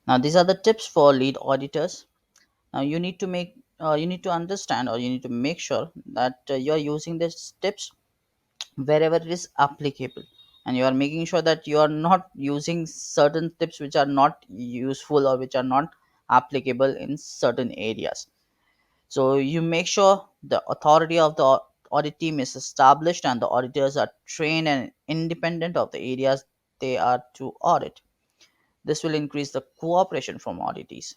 Now, these are the tips for lead auditors. Now, you need to understand, or you need to make sure that you are using these tips wherever it is applicable, and you are making sure that you are not using certain tips which are not useful or which are not applicable in certain areas. So you make sure the authority of the audit team is established and the auditors are trained and independent of the areas they are to audit. This will increase the cooperation from auditees.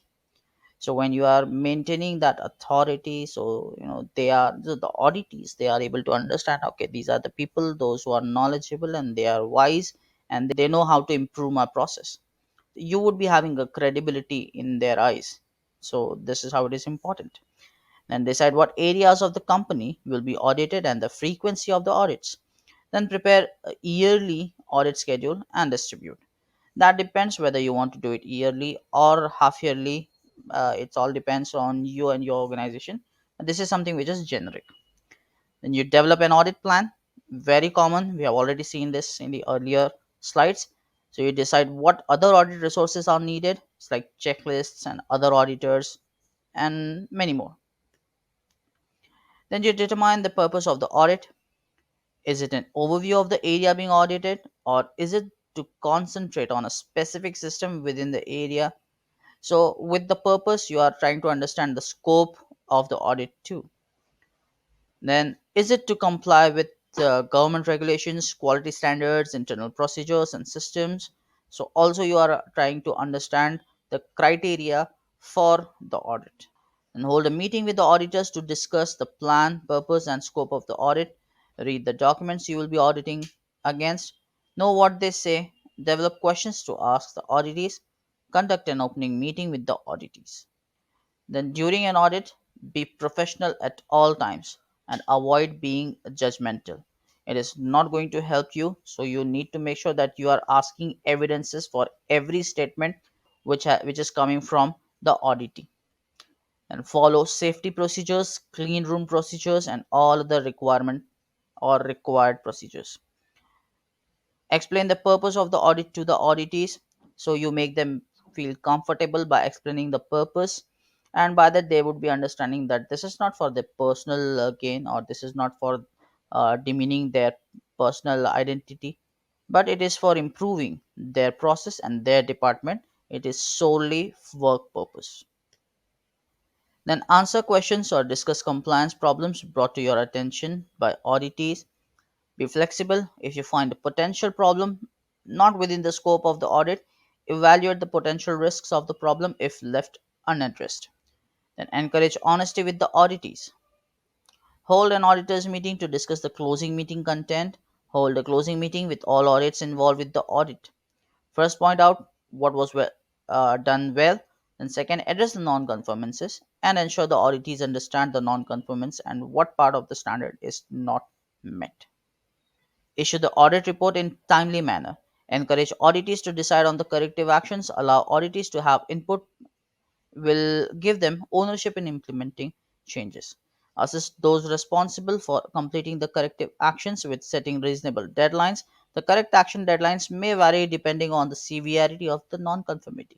So when you are maintaining that authority, so they are the auditees, they are able to understand, okay, these are the people, those who are knowledgeable and they are wise, and they know how to improve my process. You would be having a credibility in their eyes. So this is how it is important. Then decide what areas of the company will be audited and the frequency of the audits. Then prepare a yearly audit schedule and distribute. That depends whether you want to do it yearly or half yearly. It all depends on you and your organization. This is something which is generic. Then you develop an audit plan. Very common. We have already seen this in the earlier slides. So you decide what other audit resources are needed. It's like checklists and other auditors and many more. Then you determine the purpose of the audit. Is it an overview of the area being audited, or is it to concentrate on a specific system within the area? So, with the purpose, you are trying to understand the scope of the audit too. Then, is it to comply with government regulations, quality standards, internal procedures, and systems? So, also, you are trying to understand the criteria for the audit. And hold a meeting with the auditors to discuss the plan, purpose, and scope of the audit. Read the documents you will be auditing against, know what they say, develop questions to ask the auditees, conduct an opening meeting with the auditees. Then, during an audit, be professional at all times and avoid being judgmental. It is not going to help you, so you need to make sure that you are asking evidences for every statement which is coming from the auditee, and follow safety procedures, clean room procedures, and all the requirement or required procedures. Explain the purpose of the audit to the auditees, so you make them feel comfortable by explaining the purpose, and by that they would be understanding that this is not for their personal gain, or this is not for demeaning their personal identity, but it is for improving their process and their department. It is solely work purpose. Then answer questions or discuss compliance problems brought to your attention by auditees. Be flexible. If you find a potential problem not within the scope of the audit, evaluate the potential risks of the problem if left unaddressed. Then encourage honesty with the auditees. Hold an auditors meeting to discuss the closing meeting content. Hold a closing meeting with all audits involved with the audit. First, point out what was done well. Then, second, address the non-conformances and ensure the auditees understand the non-conformance and what part of the standard is not met. Issue the audit report in timely manner. Encourage auditees to decide on the corrective actions. Allow auditees to have input. Will give them ownership in implementing changes. Assist those responsible for completing the corrective actions with setting reasonable deadlines. The correct action deadlines may vary depending on the severity of the nonconformity.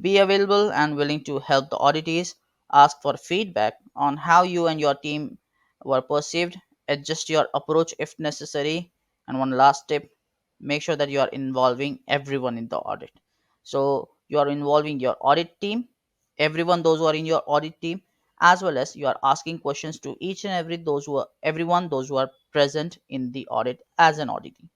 Be available and willing to help the auditees. Ask for feedback on how you and your team were perceived. Adjust your approach if necessary. And one last tip, make sure that you are involving everyone in the audit. So you are involving your audit team, everyone, those who are in your audit team, as well as you are asking questions to each and everyone those who are present in the audit as an auditee.